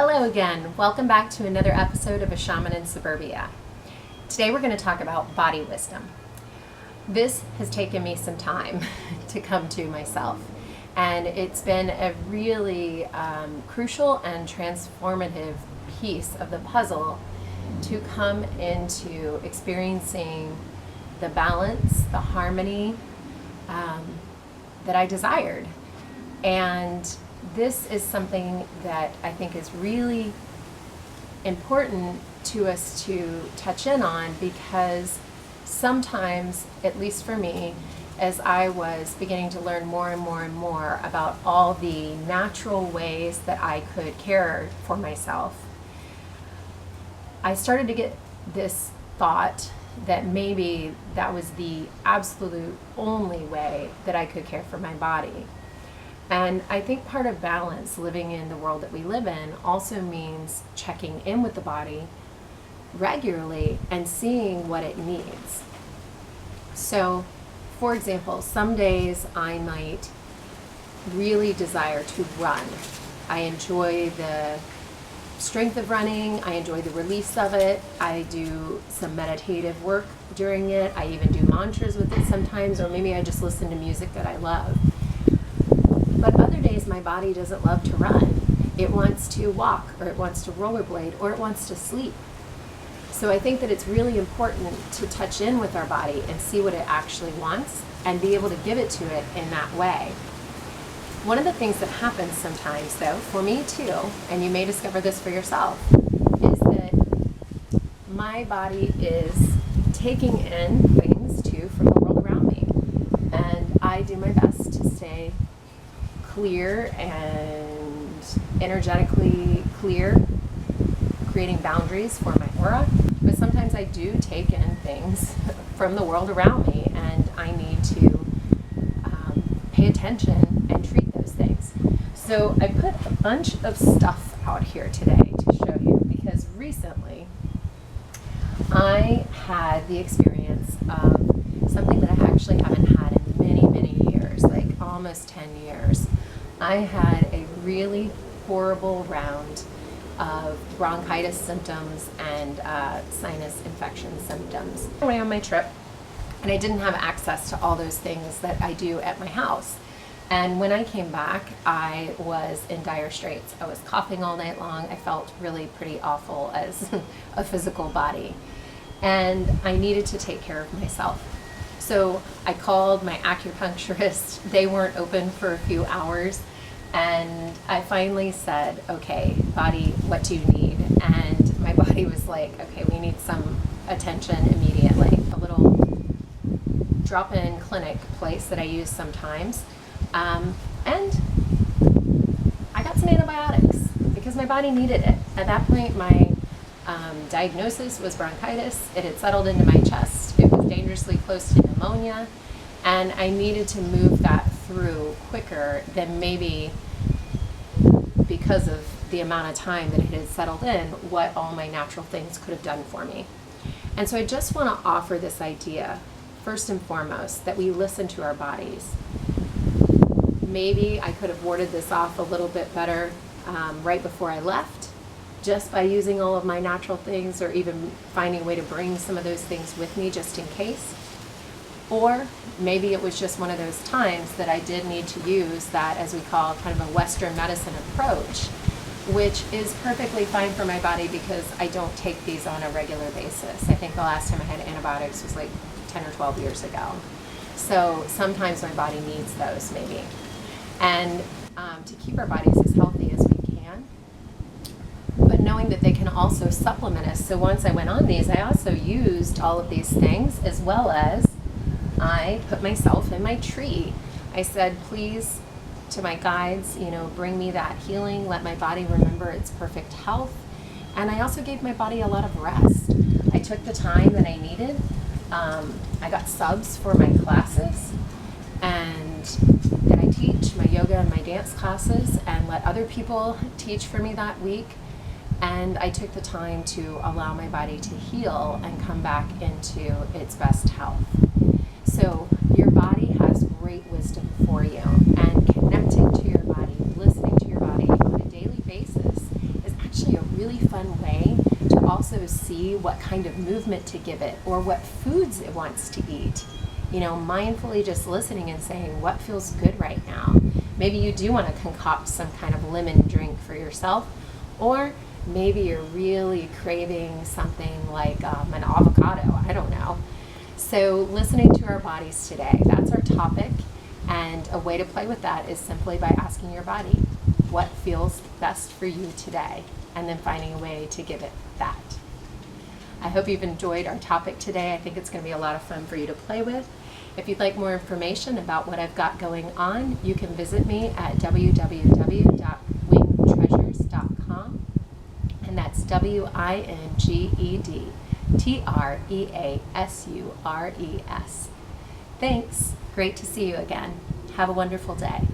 Hello again. Welcome back to another episode of A Shaman in Suburbia. Today we're going to talk about body wisdom. This has taken me some time to come to myself, and it's been a really crucial and transformative piece of the puzzle to come into experiencing the balance, the harmony that I desired. And this is something that I think is really important to us to touch in on, because sometimes, at least for me, as I was beginning to learn more and more and more about all the natural ways that I could care for myself, I started to get this thought that maybe that was the absolute only way that I could care for my body. And I think part of balance, living in the world that we live in, also means checking in with the body regularly and seeing what it needs. So, for example, some days I might really desire to run. I enjoy the strength of running. I enjoy the release of it. I do some meditative work during it. I even do mantras with it sometimes, or maybe I just listen to music that I love. But other days my body doesn't love to run. It wants to walk, or it wants to rollerblade, or it wants to sleep. So I think that it's really important to touch in with our body and see what it actually wants and be able to give it to it in that way. One of the things that happens sometimes, though, for me too, and you may discover this for yourself, is that my body is taking in things too from the world around me. And I do my best to stay clear and energetically clear, creating boundaries for my aura. But sometimes I do take in things from the world around me, and I need to pay attention and treat those things. So I put a bunch of stuff out here today to show you, because recently I had the experience of something that I actually haven't had in many, many years, like almost 10 years. I had a really horrible round of bronchitis symptoms and sinus infection symptoms. I went on my trip, and I didn't have access to all those things that I do at my house. And when I came back, I was in dire straits. I was coughing all night long. I felt really pretty awful as a physical body. And I needed to take care of myself. So I called my acupuncturist. They weren't open for a few hours. And I finally said, okay, body, what do you need? And my body was like, okay, we need some attention immediately. A little drop-in clinic place that I use sometimes. And I got some antibiotics because my body needed it. At that point, my diagnosis was bronchitis. It had settled into my chest. It was dangerously close to pneumonia. And I needed to move that through quicker than maybe, because of the amount of time that it had settled in, what all my natural things could have done for me. And so I just want to offer this idea, first and foremost, that we listen to our bodies. Maybe I could have warded this off a little bit better right before I left, just by using all of my natural things, or even finding a way to bring some of those things with me just in case. Or maybe it was just one of those times that I did need to use that, as we call, kind of a Western medicine approach, which is perfectly fine for my body because I don't take these on a regular basis. I think the last time I had antibiotics was like 10 or 12 years ago. So sometimes my body needs those maybe. And to keep our bodies as healthy as we can, but knowing that they can also supplement us. So once I went on these, I also used all of these things, as well as I put myself in my tree. I said, please, to my guides, bring me that healing. Let my body remember its perfect health. And I also gave my body a lot of rest. I took the time that I needed. I got subs for my classes, and that I teach my yoga and my dance classes, and let other people teach for me that week. And I took the time to allow my body to heal and come back into its best health. So your body has great wisdom for you, and connecting to your body, listening to your body on a daily basis is actually really fun way to also see what kind of movement to give it or what foods it wants to eat. You know, mindfully just listening and saying, what feels good right now? Maybe you do want to concoct some kind of lemon drink for yourself, or maybe you're really craving something like an avocado. I don't know. So listening to our bodies today, that's our topic. And a way to play with that is simply by asking your body, what feels best for you today? And then finding a way to give it that. I hope you've enjoyed our topic today. I think it's going to be a lot of fun for you to play with. If you'd like more information about what I've got going on, you can visit me at www.wingedtreasures.com, and that's WINGEDTREASURES. Thanks. Great to see you again. Have a wonderful day.